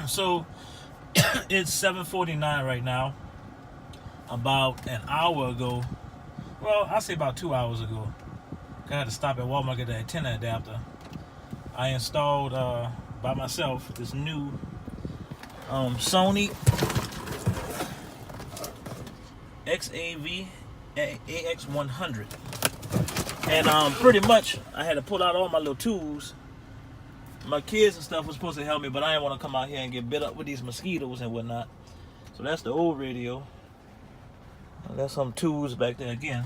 So it's 7:49 right now. About an hour ago, well, I'll say about 2 hours ago, I had to stop at Walmart to get the antenna adapter. I installed by myself this new Sony XAV-AV100, and pretty much I had to pull out all my little tools. My kids and stuff was supposed to help me, but I didn't want to come out here and get bit up with these mosquitoes and whatnot. So that's the old radio. There's some tools back there again.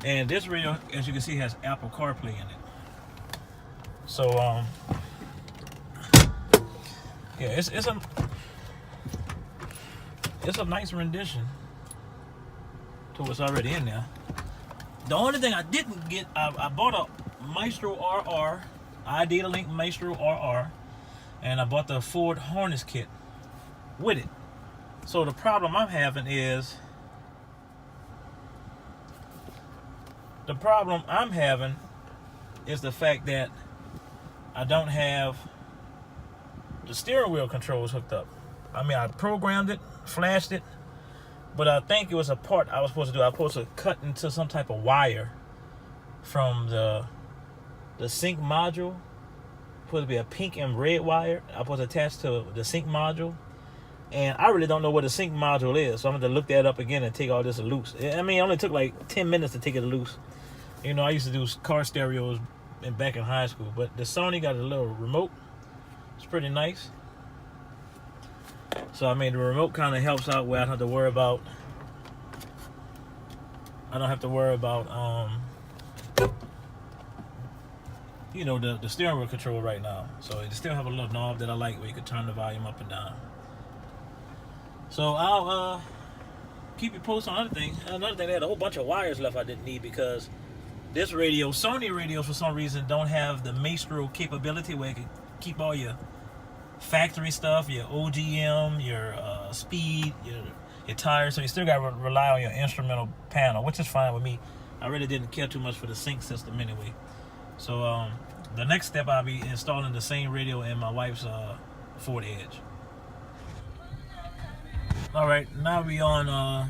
And this radio, as you can see, has Apple CarPlay in it. So, yeah, it's a nice rendition to what's already in there. The only thing I didn't get, I bought a Maestro RR, idatalink Maestro RR, and I bought the Ford harness kit with it. So the problem I'm having is, the fact that I don't have the steering wheel controls hooked up. I mean, I programmed it, flashed it, but I think it was a part I was supposed to do. I was supposed to cut into some type of wire from the sync module. Supposed to be a pink and red wire. I was supposed to attach to the sync module. And I really don't know what a sync module is, so I'm going to look that up again and take all this loose. I mean, it only took like 10 minutes to take it loose. You know, I used to do car stereos back in high school, but the Sony got a little remote. It's pretty nice. So, I mean, the remote kind of helps out where I don't have to worry about, you know, the steering wheel control right now. So, it still have a little knob that I like where you can turn the volume up and down. So I'll keep you posted on other things. Another thing, they had a whole bunch of wires left I didn't need because this radio, Sony radios for some reason don't have the Maestro capability where you can keep all your factory stuff, your OGM, your speed, your tires. So you still got to rely on your instrumental panel, which is fine with me. I really didn't care too much for the sync system anyway. So the next step, I'll be installing the same radio in my wife's Ford Edge. Alright, now we on,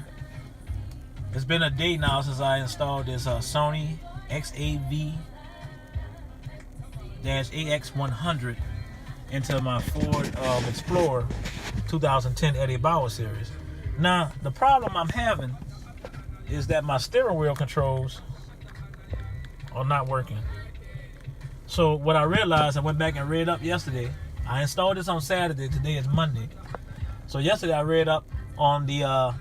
it's been a day now since I installed this Sony XAV-AX100 into my Ford Explorer 2010 Eddie Bauer series. Now, the problem I'm having is that my steering wheel controls are not working. So what I realized, I went back and read up yesterday. I installed this on Saturday, today is Monday. So yesterday I read up on the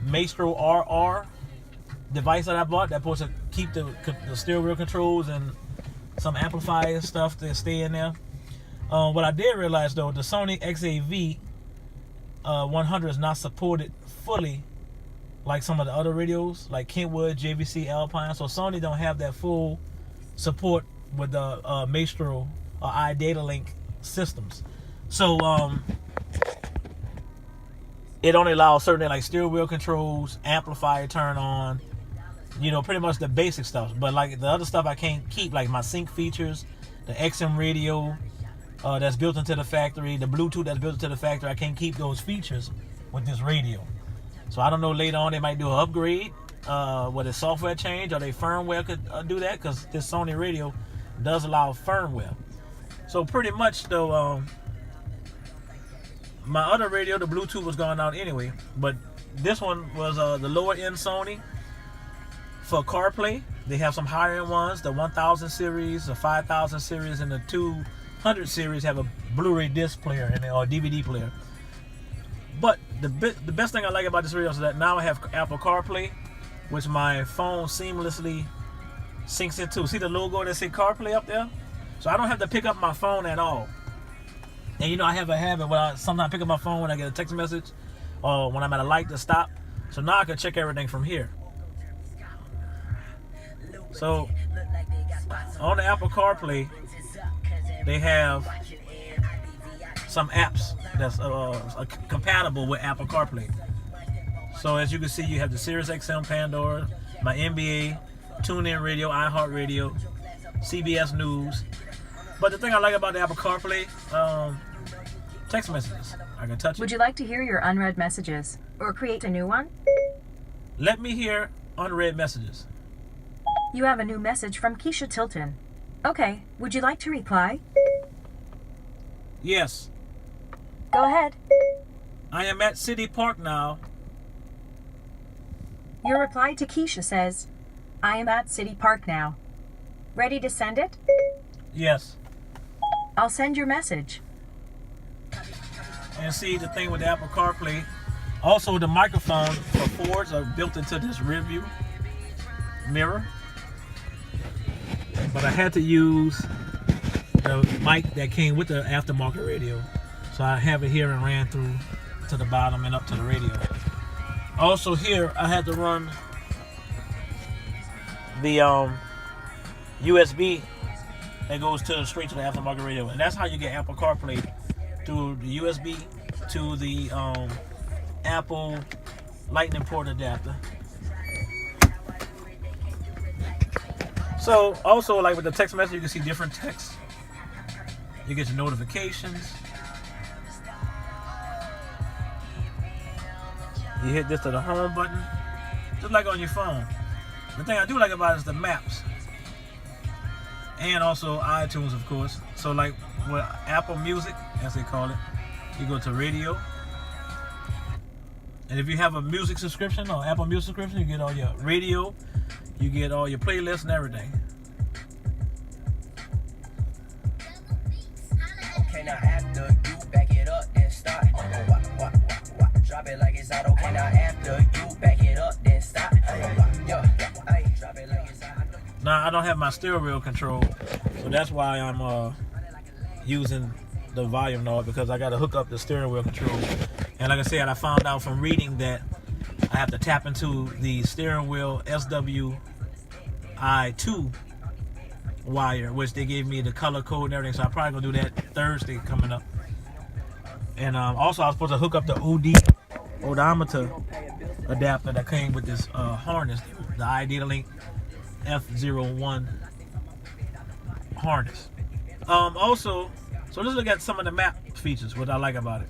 Maestro RR device that I bought that's supposed to keep the steering wheel controls and some amplifier stuff to stay in there. What I did realize though, the Sony XAV-100 is not supported fully like some of the other radios, like Kentwood, JVC, Alpine. So Sony don't have that full support with the Maestro or idatalink systems. So it only allows certain like steering wheel controls, amplifier turn on, you know, pretty much the basic stuff. But like the other stuff I can't keep, like my sync features, the XM radio that's built into the factory, the Bluetooth that's built into the factory, I can't keep those features with this radio. So I don't know, later on they might do an upgrade, with a software change, or they firmware could do that, because this Sony radio does allow firmware. So pretty much though, my other radio, the Bluetooth was going out anyway, but this one was the lower end Sony for CarPlay. They have some higher end ones, the 1000 series, the 5000 series, and the 200 series have a Blu-ray disc player in it, or DVD player. But the best thing I like about this radio is that now I have Apple CarPlay, which my phone seamlessly syncs into. See the logo that says CarPlay up there? So I don't have to pick up my phone at all. And you know, I have a habit where I sometimes pick up my phone when I get a text message or when I'm at a light to stop. So now I can check everything from here. So on the Apple CarPlay, they have some apps that's compatible with Apple CarPlay. So as you can see, you have the Sirius XM Pandora, my NBA, TuneIn Radio, iHeartRadio, CBS News. But the thing I like about the Apple CarPlay, text messages. I can touch it. Would you like to hear your unread messages or create a new one? Let me hear unread messages. You have a new message from Keisha Tilton. Okay, would you like to reply? Yes. Go ahead. I am at City Park now. Your reply to Keisha says, I am at City Park now. Ready to send it? Yes. I'll send your message. And see the thing with the Apple CarPlay. Also, the microphone for Fords are built into this rear view mirror. But I had to use the mic that came with the aftermarket radio. So I have it here and ran through to the bottom and up to the radio. Also here, I had to run the USB that goes straight to the aftermarket radio. And that's how you get Apple CarPlay, through the USB to the Apple Lightning port adapter. So also, like with the text message, you can see different text. You get your notifications. You hit this to the home button, just like on your phone. The thing I do like about it is the maps. And also iTunes, of course. So like with Apple Music, as they call it, you go to radio. And if you have a music subscription or Apple Music subscription, you get all your radio, you get all your playlists and everything. Okay, now after you back it up and start. Drop it like it's out. Okay, now after you back it up, then stop. Drop it like it's out. Now I don't have my steering wheel control, so that's why I'm using the volume knob, because I got to hook up the steering wheel control. And like I said, I found out from reading that I have to tap into the steering wheel SWI2 wire, which they gave me the color code and everything. So I'm probably gonna do that Thursday coming up. And also I was supposed to hook up the odometer adapter that came with this harness, the idatalink F01 harness. Also, so let's look at some of the map features, what I like about it.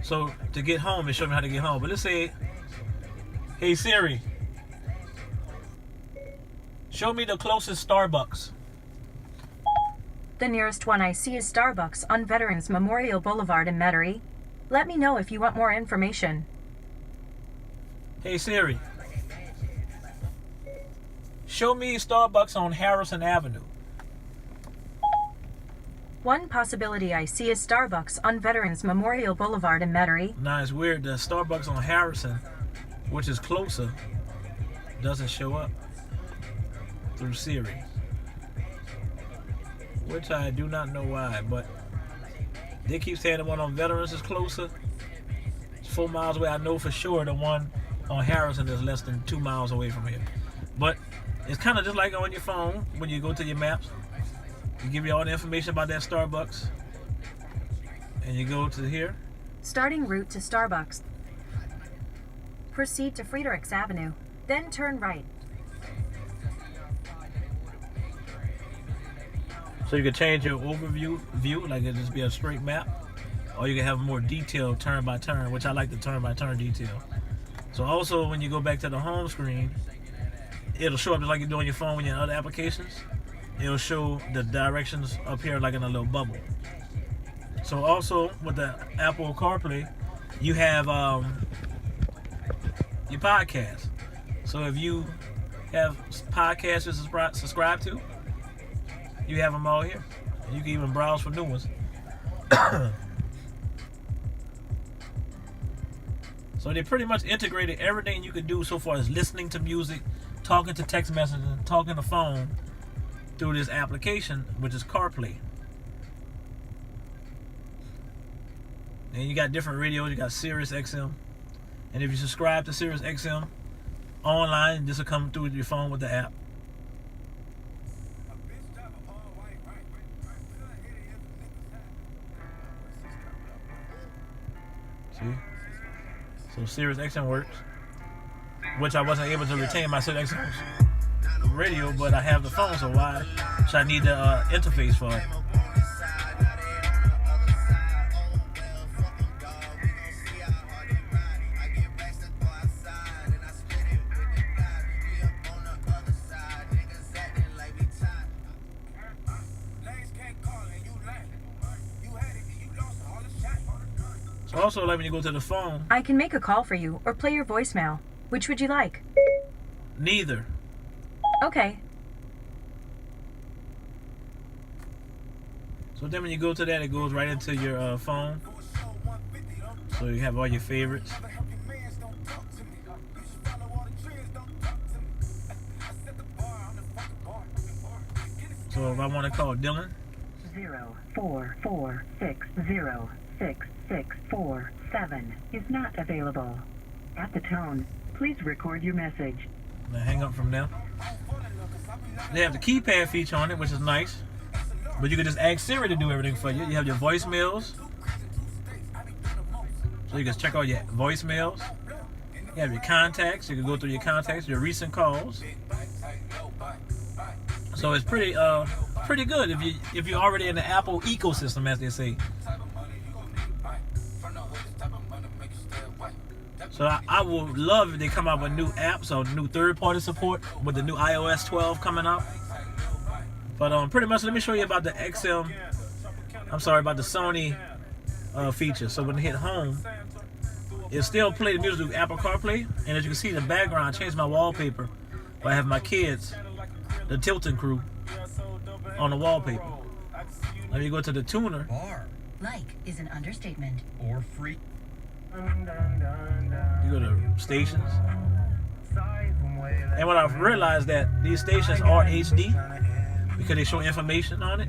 So to get home, it showed me how to get home. But let's say, hey Siri, show me the closest Starbucks. The nearest one I see is Starbucks on Veterans Memorial Boulevard in Metairie. Let me know if you want more information. Hey Siri, show me Starbucks on Harrison Avenue. One possibility I see is Starbucks on Veterans Memorial Boulevard in Metairie. Now it's weird, the Starbucks on Harrison, which is closer, doesn't show up through Siri. Which I do not know why, but they keep saying the one on Veterans is closer. It's 4 miles away. I know for sure the one on Harrison is less than 2 miles away from here. But it's kind of just like on your phone when you go to your maps. You give you all the information about that Starbucks. And you go to here. Starting route to Starbucks. Proceed to Friedrichs Avenue, then turn right. So you can change your overview view, like it just be a straight map, or you can have more detailed turn by turn, which I like the turn by turn detail. So also when you go back to the home screen, it'll show up just like you do on your phone when you're in other applications. It'll show the directions up here like in a little bubble. So also with the Apple CarPlay, you have your podcast. So if you have podcasts to subscribe to, you have them all here. You can even browse for new ones. So they pretty much integrated everything you could do so far as listening to music, talking to text messages, talking to phone through this application, which is CarPlay. And you got different radios. You got Sirius XM. And if you subscribe to Sirius XM online, this will come through your phone with the app. See? So Sirius XM works, which I wasn't able to retain my Sirius XM radio, but I have the phone, so why should I need the interface for it? So also, like when you go to the phone, I can make a call for you or play your voicemail. Which would you like? neither. Okay. So then when you go to that, it goes right into your phone. So you have all your favorites. So if I want to call Dylan, 044606647 is not available. At the tone, please record your message. I'm gonna hang up from there. They have the keypad feature on it, which is nice. But you can just ask Siri to do everything for you. You have your voicemails. So you can check all your voicemails. You have your contacts. You can go through your contacts, your recent calls. So it's pretty good if you're already in the Apple ecosystem, as they say. So I would love if they come out with new apps or new third-party support with the new iOS 12 coming out. But pretty much, let me show you about the about the Sony feature. So when I hit home, it still play the music through Apple CarPlay, and as you can see in the background, I changed my wallpaper. I have my kids, the Tilton crew, on the wallpaper. Let me go to the tuner. Like is an understatement. Or free. You go to stations. And what I've realized that these stations are HD because they show information on it.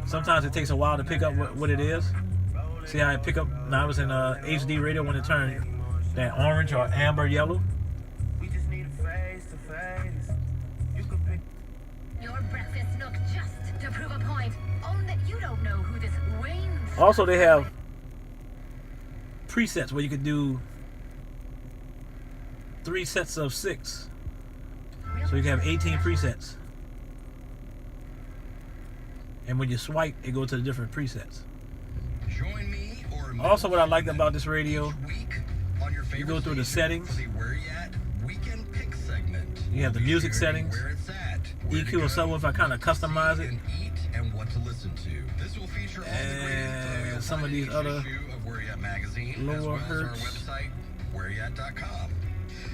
Sometimes it takes a while to pick up what it is. See how I pick up? Now I was in HD radio when it turned that orange or amber yellow. Your breakfast nook just to prove a point. Own that you don't know who this Wayne. Also, they have presets where you can do 3 sets of 6. So you can have 18 presets. And when you swipe, it goes to the different presets. Join me or Also, what I like about this radio, you go through the settings. You have the music settings, EQ or subwoofer. I kind of customize it. And some of these other lower hertz.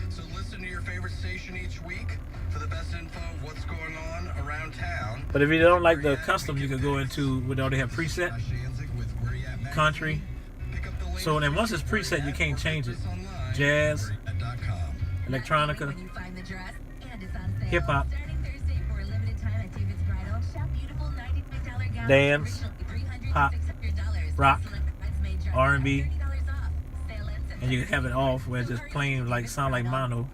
So listen to your favorite station each week for the best info of what's going on around town. But if you don't like the custom, you can go into where they already have preset, country. So then once it's preset, you can't change it. Jazz, electronica, hip hop, dance, pop, rock, R&B, and you can have it off where it's just plain like sound like mono.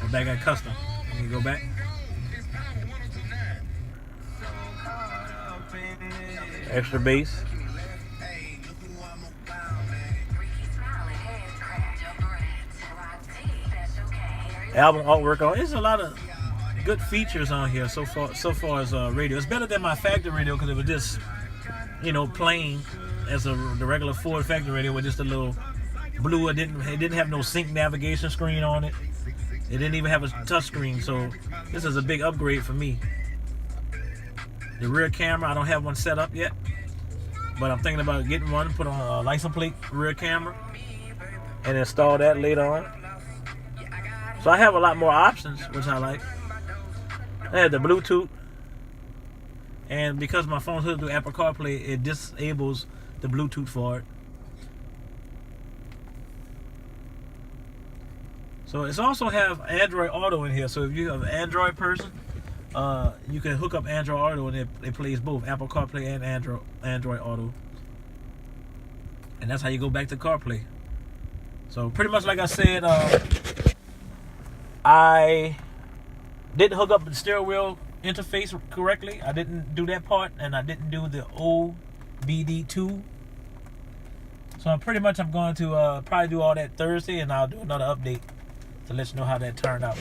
Or back at custom. And you go back. Extra bass. Album artwork on. There's a lot of good features on here so far as radio. It's better than my factory radio because it was just, plain as the regular Ford factory radio with just a little blue. It didn't have no sync navigation screen on it. It didn't even have a touch screen. So this is a big upgrade for me. The rear camera, I don't have one set up yet, but I'm thinking about getting one, put on a license plate rear camera, and install that later on. So I have a lot more options, which I like. I have the Bluetooth, and because my phone's hooked to Apple CarPlay, it disables the Bluetooth for it. So it's also have Android Auto in here. So if you're an Android person, you can hook up Android Auto and it plays both Apple CarPlay and Android Auto. And that's how you go back to CarPlay. So pretty much like I said, I didn't hook up the steering wheel interface correctly. I didn't do that part, and I didn't do the OBD2. So I'm going to probably do all that Thursday, and I'll do another update to let you know how that turned out.